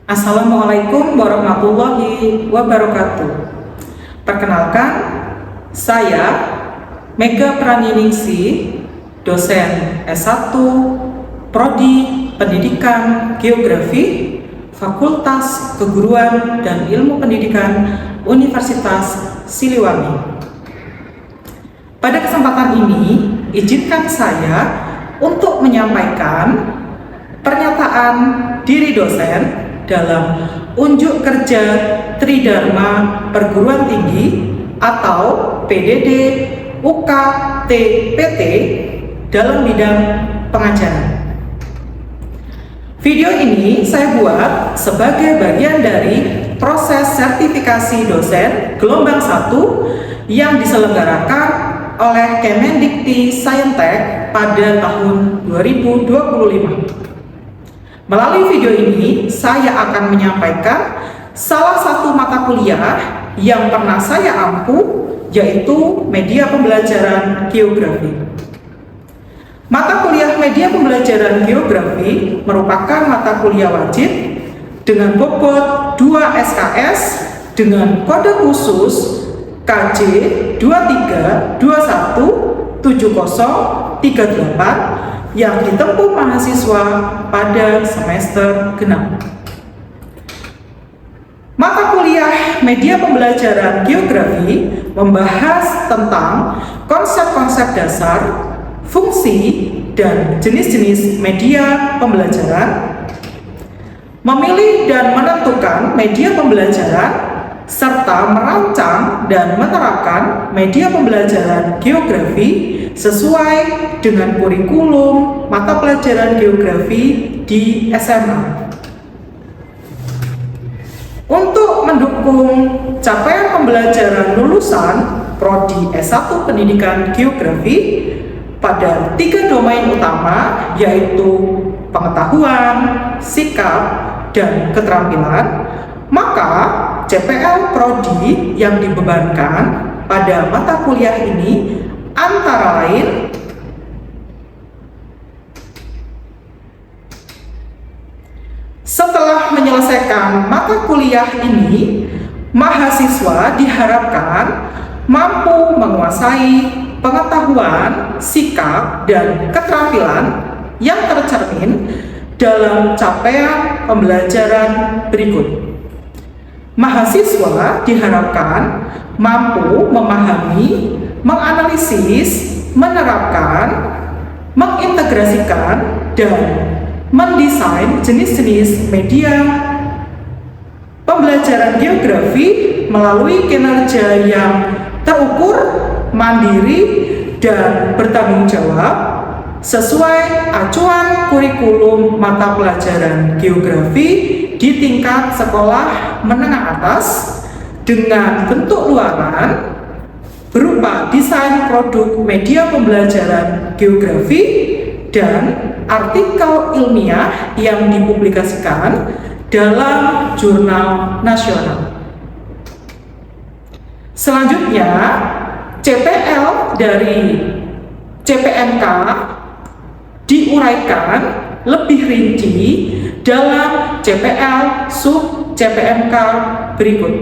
Assalamualaikum warahmatullahi wabarakatuh. Perkenalkan, saya Mega Praniningsi, dosen S1 Prodi Pendidikan Geografi, Fakultas Keguruan dan Ilmu Pendidikan Universitas Siliwangi. Pada kesempatan ini, izinkan saya untuk menyampaikan pernyataan diri dosen dalam unjuk kerja Tridharma Perguruan Tinggi atau PDD UKT-PT dalam bidang pengajaran. Video ini saya buat sebagai bagian dari proses sertifikasi dosen gelombang 1 yang diselenggarakan oleh Kemendikti Saintek pada tahun 2025. Melalui video ini, saya akan menyampaikan salah satu mata kuliah yang pernah saya ampu, yaitu Media Pembelajaran Geografi. Mata kuliah Media Pembelajaran Geografi merupakan mata kuliah wajib dengan bobot 2 SKS dengan kode khusus KJ 23217038 yang ditempuh mahasiswa pada semester genap. Mata kuliah Media Pembelajaran Geografi membahas tentang konsep-konsep dasar, fungsi, dan jenis-jenis media pembelajaran, memilih dan menentukan media pembelajaran, serta merancang dan menerapkan media pembelajaran geografi sesuai dengan kurikulum mata pelajaran geografi di SMA. Untuk mendukung capaian pembelajaran lulusan Prodi S1 Pendidikan Geografi pada 3 domain utama, yaitu pengetahuan, sikap, dan keterampilan, maka CPL Prodi yang dibebankan pada mata kuliah ini antara lain setelah menyelesaikan mata kuliah ini, mahasiswa diharapkan mampu menguasai pengetahuan, sikap, dan keterampilan yang tercermin dalam capaian pembelajaran berikut. Mahasiswa diharapkan mampu memahami, menganalisis, menerapkan, mengintegrasikan, dan mendesain jenis-jenis media pembelajaran geografi melalui kinerja yang terukur, mandiri, dan bertanggung jawab sesuai acuan kurikulum mata pelajaran geografi di tingkat sekolah menengah atas dengan bentuk luaran berupa desain produk media pembelajaran geografi dan artikel ilmiah yang dipublikasikan dalam jurnal nasional. Selanjutnya, CPL dari CPNK diuraikan lebih rinci dalam CPL sub CPNK berikut.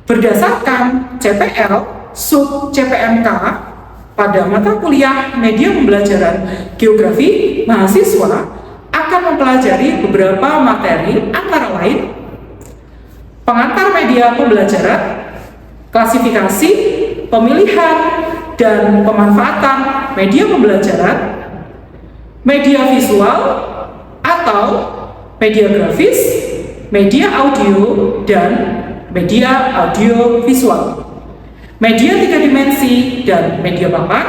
Berdasarkan CPL sub CPNK pada mata kuliah Media Pembelajaran Geografi, mahasiswa akan mempelajari beberapa materi antara lain pengantar media pembelajaran, klasifikasi, pemilihan, dan pemanfaatan media pembelajaran, media visual atau media grafis, media audio, dan media audio visual, media 3 dimensi dan media papan,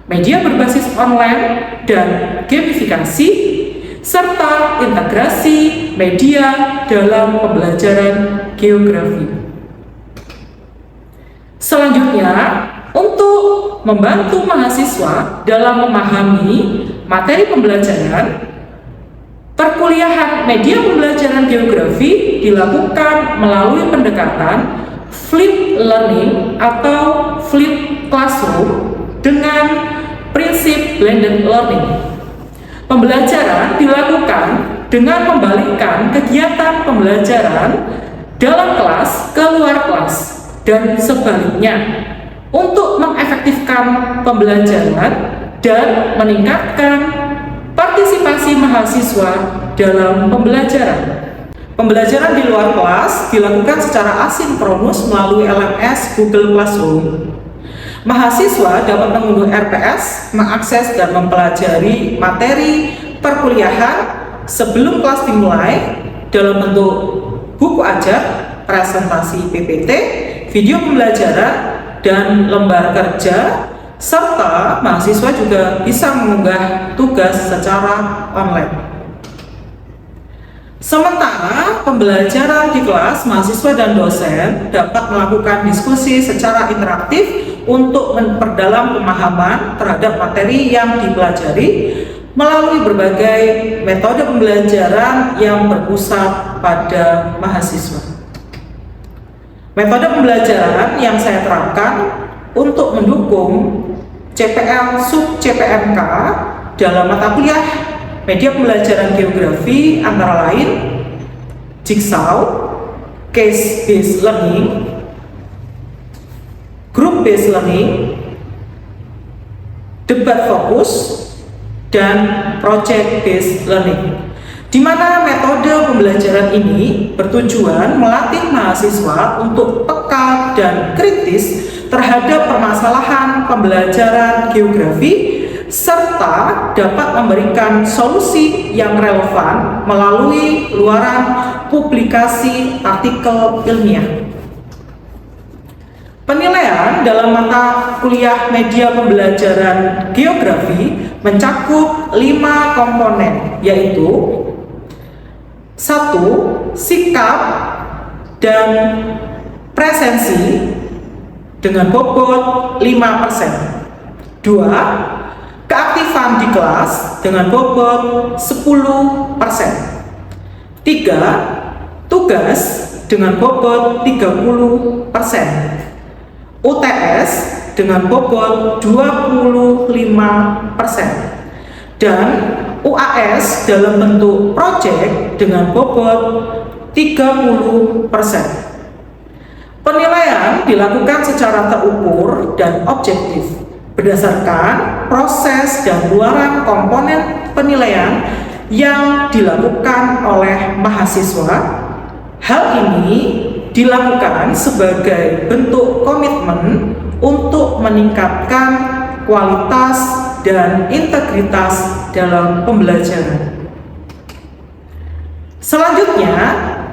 media berbasis online dan gamifikasi, serta integrasi media dalam pembelajaran geografi. Selanjutnya, untuk membantu mahasiswa dalam memahami materi pembelajaran, perkuliahan media pembelajaran geografi dilakukan melalui pendekatan flipped learning atau flipped classroom dengan prinsip blended learning. Pembelajaran dilakukan dengan membalikkan kegiatan pembelajaran dalam kelas ke luar kelas dan sebaliknya untuk mengefektifkan pembelajaran dan meningkatkan partisipasi mahasiswa dalam pembelajaran. Pembelajaran di luar kelas dilakukan secara asinkronus melalui LMS Google Classroom. Mahasiswa dapat mengunduh RPS, mengakses dan mempelajari materi perkuliahan sebelum kelas dimulai dalam bentuk buku ajar, presentasi PPT, video pembelajaran, dan lembar kerja, serta mahasiswa juga bisa mengunggah tugas secara online. Sementara pembelajaran di kelas, mahasiswa dan dosen dapat melakukan diskusi secara interaktif untuk memperdalam pemahaman terhadap materi yang dipelajari melalui berbagai metode pembelajaran yang berpusat pada mahasiswa. Metode pembelajaran yang saya terapkan untuk mendukung CPL sub CPMK dalam mata kuliah media pembelajaran geografi antara lain Jigsaw, Case Based Learning, Group Based Learning, Debat Fokus, dan Project Based Learning, di mana metode pembelajaran ini bertujuan melatih mahasiswa untuk peka dan kritis terhadap permasalahan pembelajaran geografi serta dapat memberikan solusi yang relevan melalui luaran publikasi artikel ilmiah. Penilaian dalam mata kuliah media pembelajaran geografi mencakup 5 komponen, yaitu 1. Sikap dan presensi dengan bobot 5%. 2. Keaktifan di kelas dengan bobot 10%. 3. Tugas dengan bobot 30%. UTS dengan bobot 25%. Dan UAS dalam bentuk project dengan bobot 30%. Penilaian dilakukan secara terukur dan objektif berdasarkan proses dan luaran komponen penilaian yang dilakukan oleh mahasiswa. Hal ini dilakukan sebagai bentuk komitmen untuk meningkatkan kualitas dan integritas dalam pembelajaran. Selanjutnya,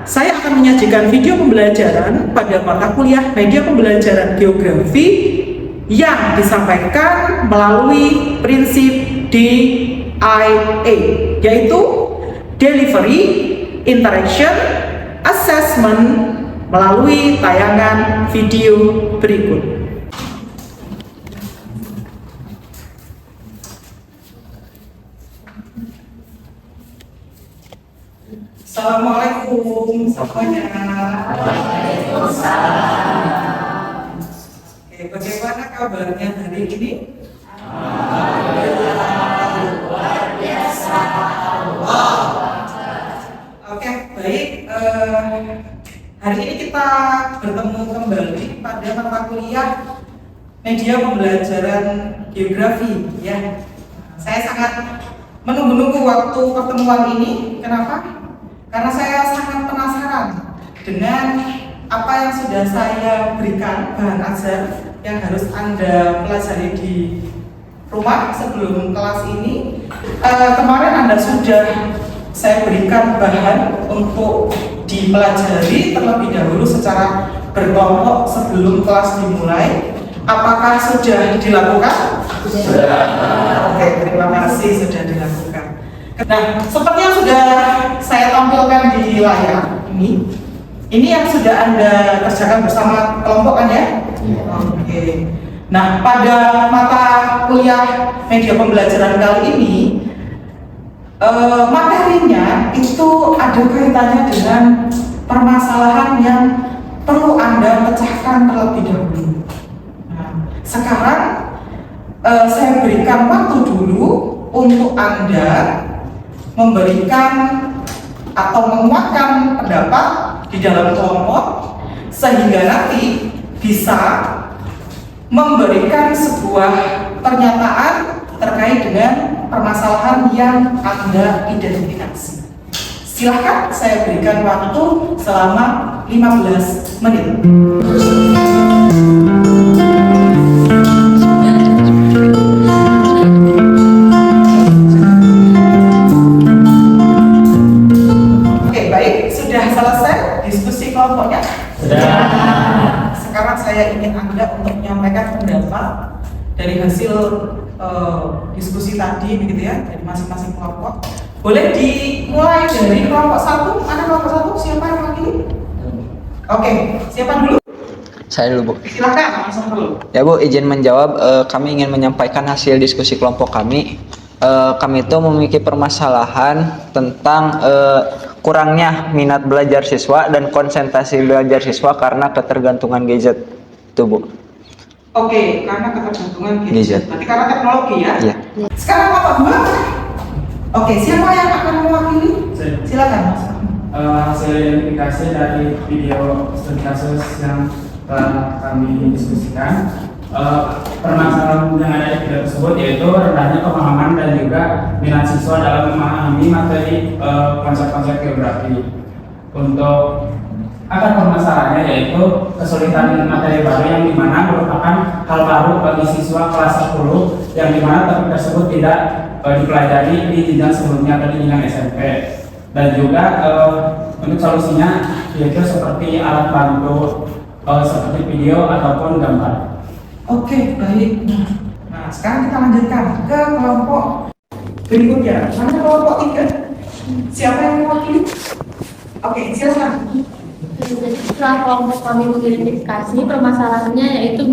saya akan menyajikan video pembelajaran pada mata kuliah media pembelajaran geografi yang disampaikan melalui prinsip DIA, yaitu Delivery, Interaction, Assessment melalui tayangan video berikut. Assalamualaikum semuanya. Waalaikumsalam. Oke, bagaimana kabarnya hari ini? Alhamdulillah, luar biasa. Oke, baik. Hari ini kita bertemu kembali pada mata kuliah media pembelajaran geografi. Ya, saya sangat menunggu-nunggu waktu pertemuan ini. Kenapa? Karena saya sangat penasaran dengan apa yang sudah saya berikan bahan ajar yang harus Anda pelajari di rumah sebelum kelas ini. Kemarin Anda sudah saya berikan bahan untuk dipelajari terlebih dahulu secara berkelompok sebelum kelas dimulai. Apakah sudah dilakukan? Sudah. Oke, terima kasih sudah dilakukan. Nah, seperti yang sudah saya tampilkan di layar ini yang sudah Anda kerjakan bersama kelompok kan ya? Oke. Nah, pada mata kuliah media pembelajaran kali ini, materinya itu ada kaitannya dengan permasalahan yang perlu Anda pecahkan terlebih dahulu. Nah, sekarang saya berikan waktu dulu untuk Anda memberikan atau menguatkan pendapat di dalam kelompok sehingga nanti bisa memberikan sebuah pernyataan terkait dengan permasalahan yang Anda identifikasi. Silahkan saya berikan waktu selama 15 menit. Oke, baik, sudah selesai diskusi kelompoknya? Sudah. Sekarang saya ingin Anda untuk menyampaikan pendapat dari hasil diskusi tadi, begitu ya, dari masing-masing kelompok. Boleh dimulai dari kelompok satu. Mana kelompok satu? Siapa yang mewakili? Oke, siapa dulu? Saya dulu, Bu. Silakan, langsung dulu. Ya, Bu, izin menjawab. Kami ingin menyampaikan hasil diskusi kelompok kami. Kami itu memiliki permasalahan tentang kurangnya minat belajar siswa dan konsentrasi belajar siswa karena ketergantungan gadget. Itu, Bu. Oke, karena ketergantungan gadget. Berarti karena teknologi ya? Iya. Sekarang kelompok dua. Oke, siapa yang akan mewakili? Silakan, Mas. Hasil identifikasi dari video studi kasus yang telah kami diskusikan, permasalahan yang ada di video tersebut yaitu rendahnya pemahaman dan juga minat siswa dalam memahami materi konsep-konsep geografi. Untuk akar permasalahannya yaitu kesulitan materi baru yang dimana merupakan hal baru bagi siswa kelas 10 yang dimana topik tersebut tidak dipelajari di jenjang sebelumnya atau di jenjang SMP. Dan juga untuk solusinya yaitu seperti alat bantu seperti video ataupun gambar. Oke, baik. Nah, sekarang kita lanjutkan ke kelompok berikutnya. Mana kelompok 3? Siapa yang mewakili? Oke, silakan. Jadi setelah kelompok kami mengidentifikasi permasalahannya yaitu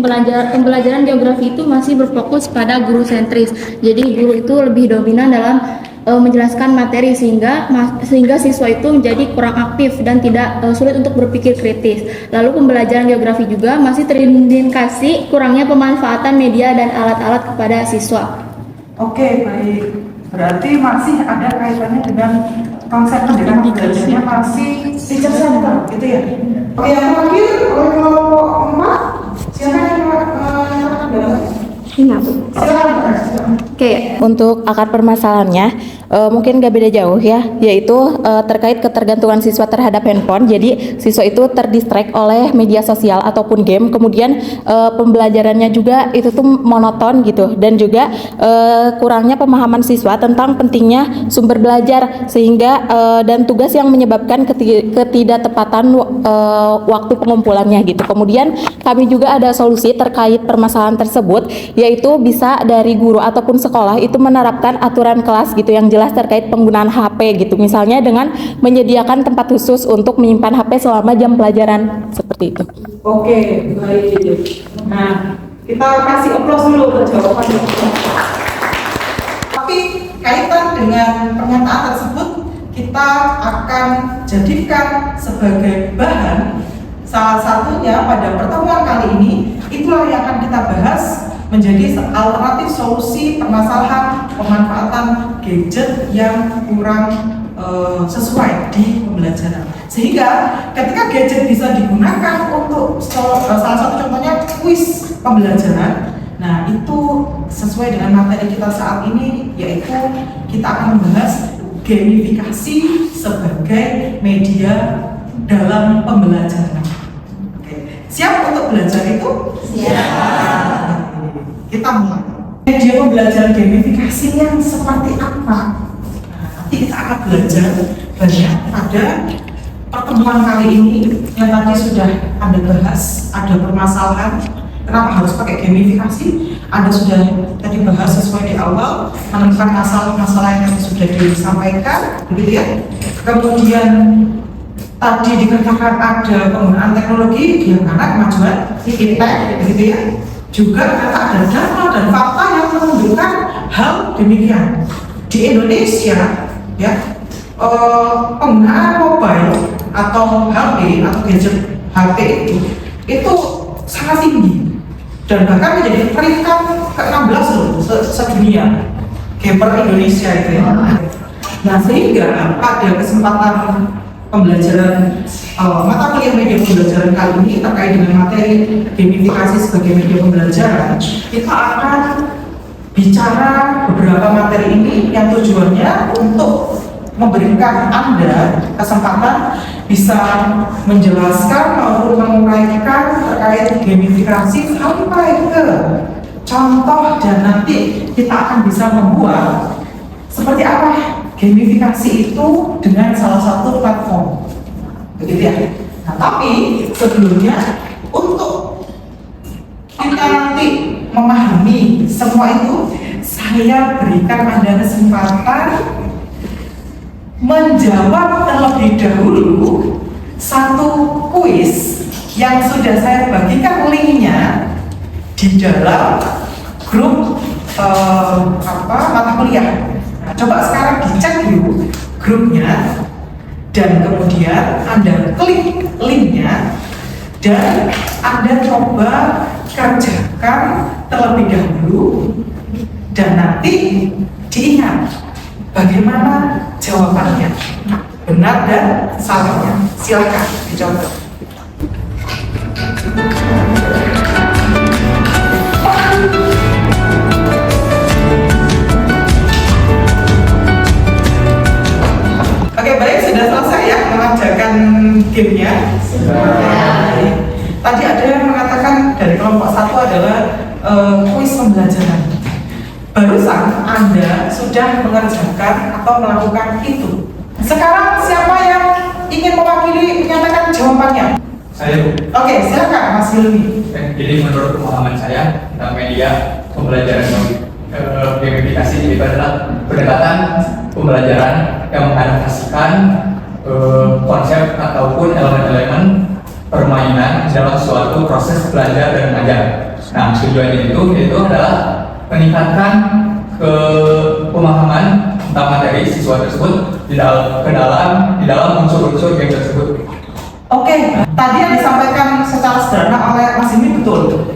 pembelajaran geografi itu masih berfokus pada guru sentris. Jadi guru itu lebih dominan dalam menjelaskan materi sehingga siswa itu menjadi kurang aktif dan tidak sulit untuk berpikir kritis. Lalu pembelajaran geografi juga masih terindikasi kurangnya pemanfaatan media dan alat-alat kepada siswa. Oke, baik. Berarti masih ada kaitannya dengan konsep pendidikan belajarnya masih teacher center, gitu ya? Oke, yang terakhir oleh kelompok 4, siapa yang mengatakan? Oke, untuk akar permasalahannya mungkin gak beda jauh ya, yaitu terkait ketergantungan siswa terhadap handphone. Jadi siswa itu terdistract oleh media sosial ataupun game, kemudian pembelajarannya juga itu tuh monoton gitu, dan juga kurangnya pemahaman siswa tentang pentingnya sumber belajar sehingga dan tugas yang menyebabkan ketidaktepatan waktu pengumpulannya gitu. Kemudian kami juga ada solusi terkait permasalahan tersebut, yaitu bisa dari guru ataupun sekolah itu menerapkan aturan kelas gitu yang jelas terkait penggunaan HP gitu, misalnya dengan menyediakan tempat khusus untuk menyimpan HP selama jam pelajaran seperti itu. Oke, baik. Nah, kita kasih aplaus dulu untuk jawabannya. Tapi kaitan dengan pernyataan tersebut kita akan jadikan sebagai bahan salah satunya pada pertemuan kali ini. Itulah yang akan kita bahas menjadi alternatif solusi permasalahan pemanfaatan gadget yang kurang sesuai di pembelajaran. Sehingga ketika gadget bisa digunakan untuk salah satu contohnya kuis pembelajaran, nah itu sesuai dengan materi kita saat ini, yaitu kita akan membahas gamifikasi sebagai media dalam pembelajaran. Oke. Siap untuk belajar itu? Siap. Kita mulai. Media pembelajaran gamifikasi yang seperti apa? Nah, nanti kita akan belajar banyak pada pertemuan kali ini yang tadi sudah Anda bahas. Ada permasalahan kenapa harus pakai gamifikasi. Anda sudah tadi bahas sesuai di awal, menemukan masalah-masalah yang sudah disampaikan, begitu ya. Kemudian tadi dikatakan ada penggunaan teknologi yang karena kemajuan internet, begitu ya. Juga ada data dan fakta yang menunjukkan hal demikian. Di Indonesia, ya, penggunaan mobile atau HP atau gadget HP itu sangat tinggi dan bahkan menjadi peringkat ke-16 loh sedunia gamer Indonesia itu ya. Nah sehingga pada kesempatan pembelajaran mata kuliah media pembelajaran kali ini terkait dengan materi gamifikasi sebagai media pembelajaran, kita akan bicara beberapa materi ini yang tujuannya untuk memberikan Anda kesempatan bisa menjelaskan maupun menguraikan terkait gamifikasi sampai ke contoh, dan nanti kita akan bisa membuat seperti apa gamifikasi itu dengan salah satu platform, begitu ya. Nah, tapi sebelumnya untuk kita nanti memahami semua itu, saya berikan Anda kesempatan menjawab terlebih dahulu satu kuis yang sudah saya bagikan linknya di dalam grup mata kuliah. Nah, coba sekarang dicek dulu grupnya dan kemudian Anda klik linknya dan Anda coba kerjakan terlebih dahulu dan nanti diingat bagaimana jawabannya, benar dan salahnya. Silakan dicoba. Oke, baik, sudah selesai ya mengerjakan gamenya. Tadi ada yang mengatakan dari kelompok 1 adalah kuis pembelajaran. Barusan Anda sudah mengerjakan atau melakukan itu. Sekarang siapa yang ingin mewakili menyatakan jawabannya? Saya, Bu. Oke, silakan Mas Hilmi. Jadi menurut pemahaman saya tentang media pembelajaran gamifikasi itu adalah pendekatan pembelajaran yang mengadaptasikan konsep ataupun elemen-elemen permainan dalam suatu proses belajar dan mengajar. Nah, tujuannya itu adalah meningkatkan ke pemahaman tentang materi siswa tersebut di dalam unsur-unsur game tersebut. Oke, tadi yang disampaikan secara sederhana oleh Mas ini betul.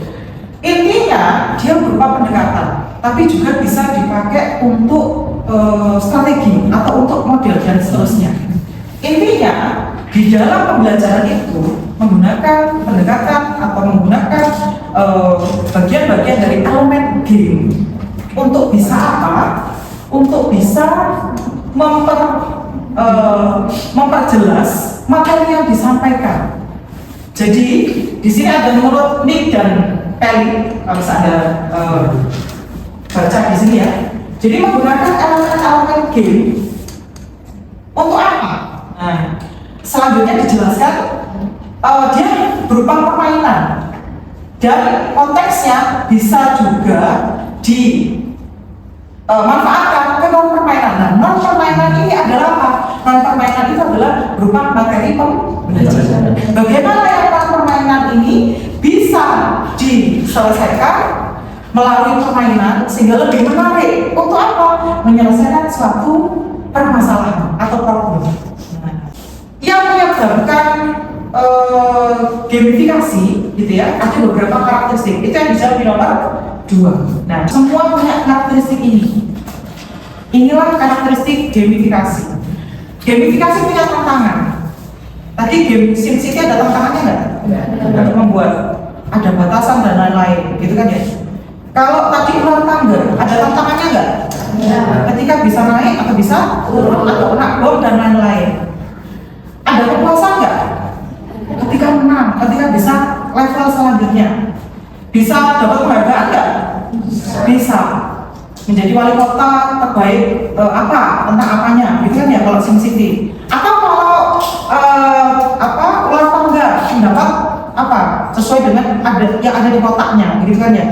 Intinya dia berupa pendekatan, tapi juga bisa dipakai untuk strategi atau untuk model dan seterusnya. Intinya di dalam pembelajaran itu menggunakan pendekatan atau menggunakan bagian-bagian dari elemen game untuk bisa apa? Untuk bisa memperjelas materi yang disampaikan. Jadi di sini ada menurut Nick dan Peli, kalau bisa Anda baca di sini ya. Jadi menggunakan elemen-elemen game untuk apa? Nah, selanjutnya dijelaskan dia berupa permainan dan konteksnya bisa juga dimanfaatkan ke non permainan. Nah, non permainan ini adalah apa? Non permainan itu adalah berupa materi pembelajaran. Bagaimana yang non permainan ini bisa diselesaikan melalui permainan sehingga lebih menarik untuk apa? Menyelesaikan suatu permasalahan atau problem. Yang menyebabkan gamifikasi gitu ya, ada beberapa karakteristik. Itu yang dijawab di nomor 2. Nah, semua punya karakteristik ini. Inilah karakteristik gamifikasi. Gamifikasi punya tantangan. Tadi game SimCity ada tantangannya nggak? Untuk membuat ada batasan dan lain-lain, gitu kan ya? Kalau tadi ular tangga, ada tantangannya nggak? Ketika bisa naik atau bisa turun atau kena bom dan lain-lain. Ada kepuasan nggak? Ketika menang, ketika bisa level selanjutnya, bisa dapat penghargaan nggak? Bisa. Menjadi wali kota terbaik tentang apanya, gitu kan ya kalau SimCity. Atau kalau ular tangga mendapat sesuai dengan yang ada di kotaknya, gitu kan ya,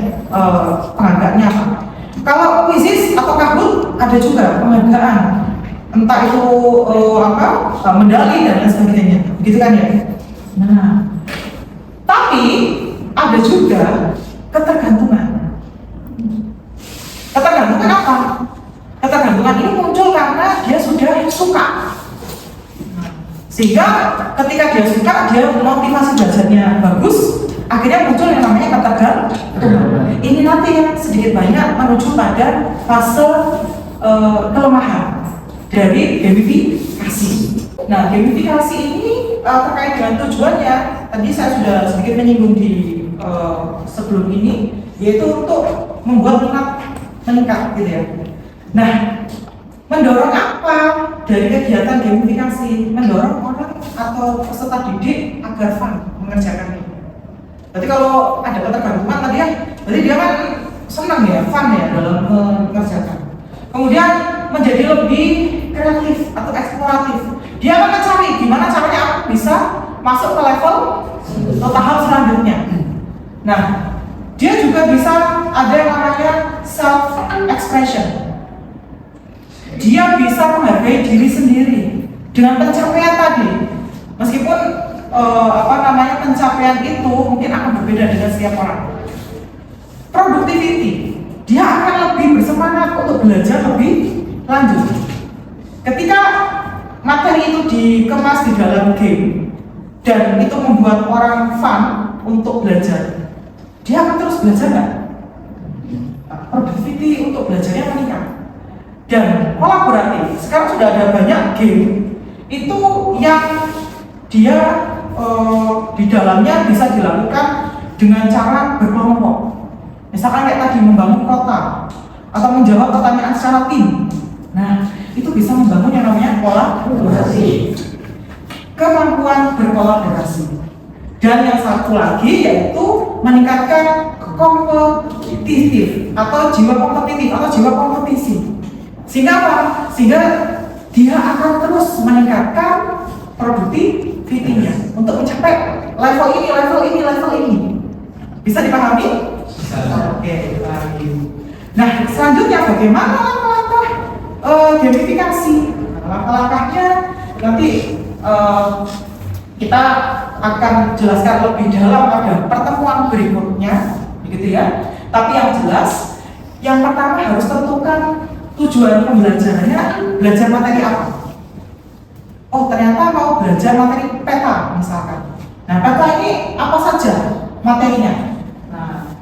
penghargaannya apa? Kalau kuisis atau kabut ada juga penghargaan, entah itu medali dan lain sebagainya, gitu kan ya. Nah, tapi ada juga ketergantungan. Ketergantungan apa? Ketergantungan ini muncul karena dia sudah suka. Sehingga ketika dia suka, dia motivasi belajarnya bagus, akhirnya muncul yang namanya ketergantungan. Ini nanti yang sedikit banyak menuju pada fase kelemahan dari gamifikasi. Nah, gamifikasi ini terkait dengan tujuannya, tadi saya sudah sedikit menyinggung di sebelum ini, yaitu untuk membuat minat meningkat gitu ya. Nah, mendorong apa dari kegiatan gamifikasi? Mendorong orang atau peserta didik agar fun mengerjakan ini. Berarti kalau ada ketergantungan tadi ya, berarti dia kan senang ya, fun ya dalam mengerjakan. Kemudian menjadi lebih kreatif atau eksploratif. Dia akan mencari gimana caranya aku bisa masuk ke level atau tahap selanjutnya. Nah, dia juga bisa ada yang namanya self expression. Dia bisa menghargai diri sendiri dengan pencapaian tadi. Meskipun pencapaian itu mungkin akan berbeda dengan setiap orang. Productivity, dia akan lebih bersemangat untuk belajar lebih lanjut. Ketika materi itu dikemas di dalam game dan itu membuat orang fun untuk belajar, dia akan terus belajar nggak? Productivity untuk belajarnya meningkat. Dan kolaboratif, sekarang sudah ada banyak game itu yang dia di dalamnya bisa dilakukan dengan cara berkelompok. Misalkan kayak tadi membangun kota atau menjawab pertanyaan secara tim. Nah, itu bisa membangun yang namanya kolaborasi, kemampuan berkolaborasi. Dan yang satu lagi yaitu meningkatkan kompetitif atau jiwa kompetitif atau jiwa kompetisi. Sehingga apa? Sehingga dia akan terus meningkatkan produktivitinya untuk mencapai level ini. Bisa dipahami? Oke, dipahami. Nah, selanjutnya bagaimana langkah-langkah gamifikasi? Langkah-langkahnya nanti kita akan jelaskan lebih dalam pada pertemuan berikutnya, begitu ya. Tapi yang jelas, yang pertama harus tentukan tujuan pembelajarannya, belajar materi apa. Oh, ternyata mau belajar materi peta misalkan. Nah, peta ini apa saja materinya? Nah,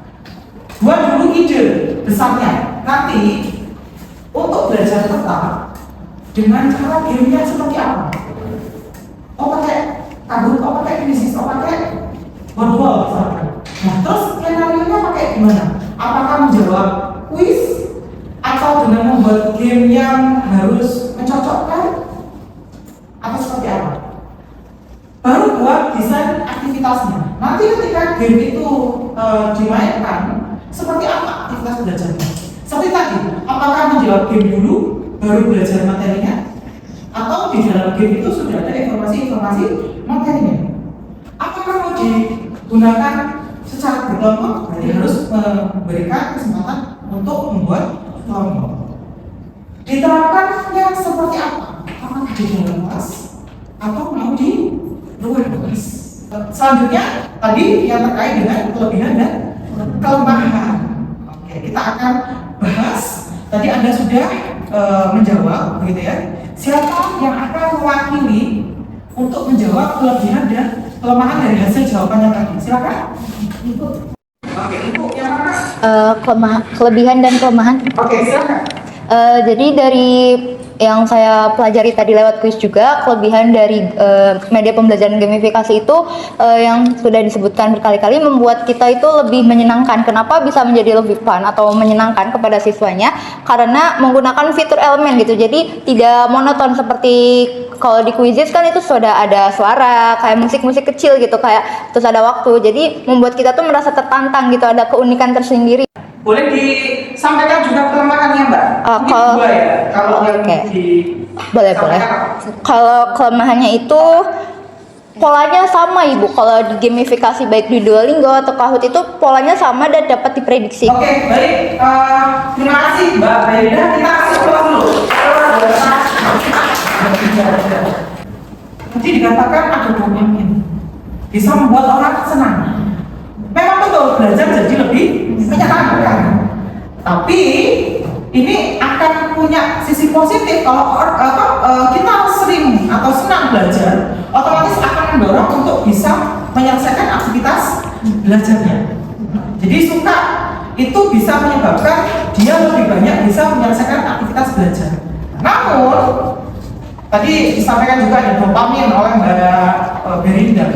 buat dulu ide besarnya. Nanti untuk belajar peta dengan cara gamenya seperti apa? Oh, pakai kabut, oh pakai krisis, oh pakai botol misalkan. Nah, terus skenario-nya pakai gimana? Apakah menjawab kuis atau dengan membuat game yang harus mencocokkan? Atau seperti apa? Baru buat desain aktivitasnya. Nanti ketika game itu dimainkan, seperti apa aktivitas belajarnya? Seperti tadi, apakah menjawab game dulu, baru belajar materinya? Atau di dalam game itu sudah ada informasi-informasi materinya? Apakah mau digunakan secara berkelompok? Berarti harus memberikan kesempatan untuk membuat kelompok. Diterapkan yang seperti apa? Apakah di dalam kelas atau mau di luar kelas? Selanjutnya tadi yang terkait dengan kelebihan dan kelemahan. Oke, kita akan bahas. Tadi Anda sudah menjawab, begitu ya. Siapa yang akan mewakili untuk menjawab kelebihan dan kelemahan dari hasil jawabannya tadi? Silakan. Oke, Ibu yang mana? Kelebihan dan kelemahan. Oke, silakan. Jadi dari yang saya pelajari tadi lewat kuis juga, kelebihan dari media pembelajaran gamifikasi itu yang sudah disebutkan berkali-kali membuat kita itu lebih menyenangkan. Kenapa bisa menjadi lebih fun atau menyenangkan kepada siswanya? Karena menggunakan fitur elemen gitu. Jadi tidak monoton seperti kalau di Quizizz kan itu sudah ada suara kayak musik-musik kecil gitu, kayak terus ada waktu. Jadi membuat kita tuh merasa tertantang gitu, ada keunikan tersendiri. Boleh disampaikan juga kelemahannya, Mbak? Mungkin dua ya, kalau yang boleh. Kalau kelemahannya itu polanya sama, Ibu. Kalau di gamifikasi baik di Duolingo atau Kahoot itu polanya sama dan dapat diprediksi. Oke, baik. Terima kasih, Mbak Aida. Kita kasih kelas dulu. Tadi dikatakan ada dopamin, bisa membuat orang senang. Memang betul, belajar jadi lebih menyenangkan. Tapi ini akan punya sisi positif kalau kita sering atau senang belajar, otomatis akan mendorong untuk bisa menyelesaikan aktivitas belajarnya. Jadi suka itu bisa menyebabkan dia lebih banyak bisa menyelesaikan aktivitas belajar. Namun tadi disampaikan juga ada dopamin oleh Mbak Berinda.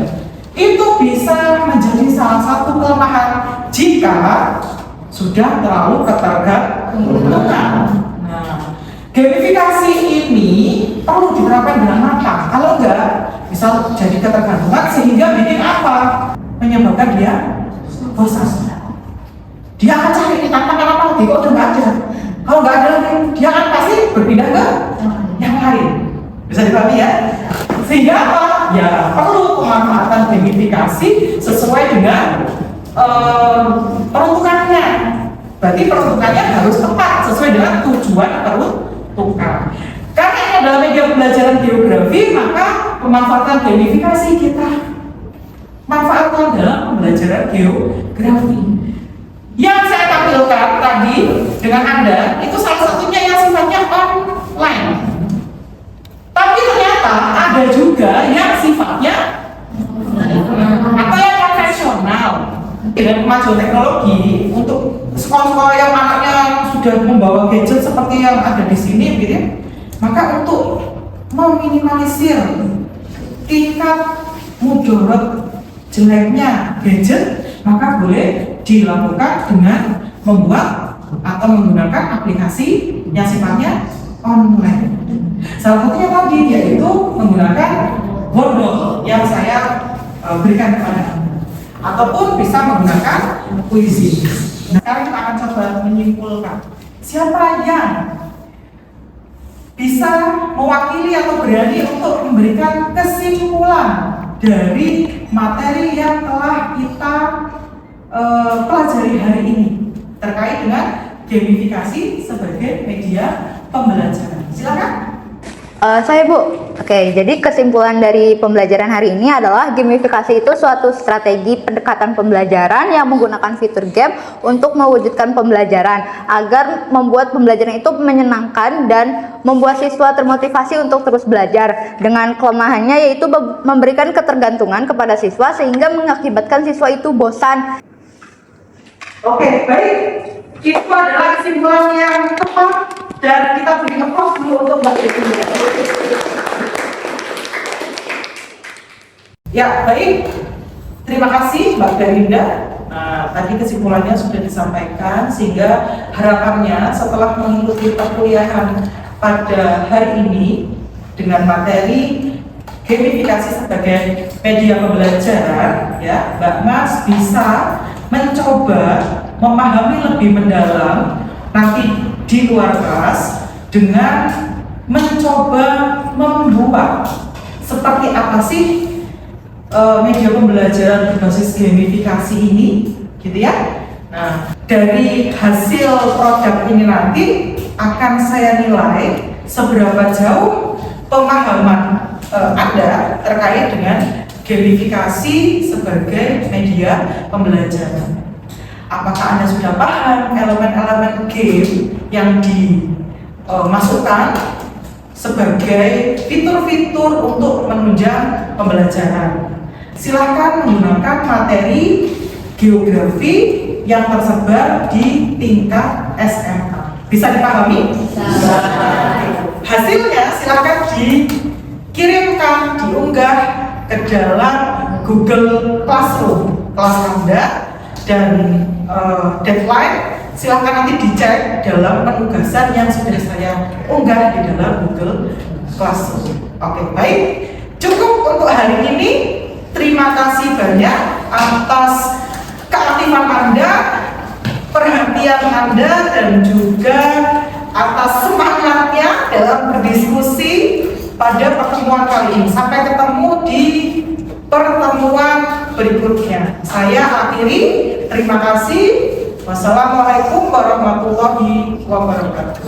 Itu bisa menjadi salah satu kelemahan jika sudah terlalu ketergantungan. Nah, gamifikasi ini perlu diterapkan dengan matang. Kalau enggak, bisa jadi ketergantungan sehingga bikin apa? Menyebabkan dia bosan. Dia akan cari tantangan apa lagi, kok udah nggak ada. Kalau nggak ada lagi, dia akan pasti berpindah ke yang lain. Bisa dipahami ya? Sehingga apa? Ya perlu pemanfaatan gamifikasi sesuai dengan peruntukannya. Berarti peruntukannya harus tepat sesuai dengan tujuan peruntukan. Karena ini adalah media pembelajaran geografi, maka pemanfaatan gamifikasi kita manfaatkan dalam pembelajaran geografi. Yang saya tampilkan tadi dengan Anda itu salah satunya yang sifatnya online. Tapi ternyata ada juga yang sifatnya atau yang konvensional. Dengan kemajuan teknologi untuk sekolah-sekolah yang anaknya sudah membawa gadget seperti yang ada di sini, gitu ya, maka untuk meminimalisir tingkat mudarat jeleknya gadget, maka boleh dilakukan dengan membuat atau menggunakan aplikasi yang sifatnya online. Salah satunya tadi yaitu menggunakan Wordle yang saya berikan kepada Anda, ataupun bisa menggunakan Quizy. Nah, sekarang kita akan coba menyimpulkan siapa yang bisa mewakili atau berani untuk memberikan kesimpulan dari materi yang telah kita pelajari hari ini terkait dengan gamifikasi sebagai media pembelajaran. Silakan. Saya Bu. Oke, jadi kesimpulan dari pembelajaran hari ini adalah gamifikasi itu suatu strategi pendekatan pembelajaran yang menggunakan fitur game untuk mewujudkan pembelajaran agar membuat pembelajaran itu menyenangkan dan membuat siswa termotivasi untuk terus belajar. Dengan kelemahannya yaitu memberikan ketergantungan kepada siswa sehingga mengakibatkan siswa itu bosan. Oke, baik. Itu adalah kesimpulan yang tepat dan kita beri applause dulu untuk Mbak Berinda. Ya, baik. Terima kasih Mbak Berinda. Nah, tadi kesimpulannya sudah disampaikan sehingga harapannya setelah mengikuti perkuliahan pada hari ini dengan materi gamifikasi sebagai media pembelajaran, ya, Mbak Mas bisa mencoba memahami lebih mendalam nanti di luar kelas dengan mencoba membuat seperti apa sih media pembelajaran berbasis gamifikasi ini, gitu ya. Nah, dari hasil produk ini nanti akan saya nilai seberapa jauh pemahaman Anda terkait dengan gamifikasi sebagai media pembelajaran. Apakah Anda sudah paham elemen-elemen game yang dimasukkan sebagai fitur-fitur untuk menunjang pembelajaran? Silakan menggunakan materi geografi yang tersebar di tingkat SMA. Bisa dipahami? Bisa. Hasilnya silakan dikirimkan, diunggah ke dalam Google Classroom kelas Anda, dan deadline silahkan nanti dicek dalam penugasan yang sudah saya unggah di dalam Google Classroom. Oke, baik, cukup untuk hari ini. Terima kasih banyak atas keaktifan Anda, perhatian Anda, dan juga atas semangatnya dalam berdiskusi pada pertemuan kali ini. Sampai ketemu di pertemuan berikutnya. Saya akhiri. Terima kasih. Wassalamualaikum warahmatullahi wabarakatuh.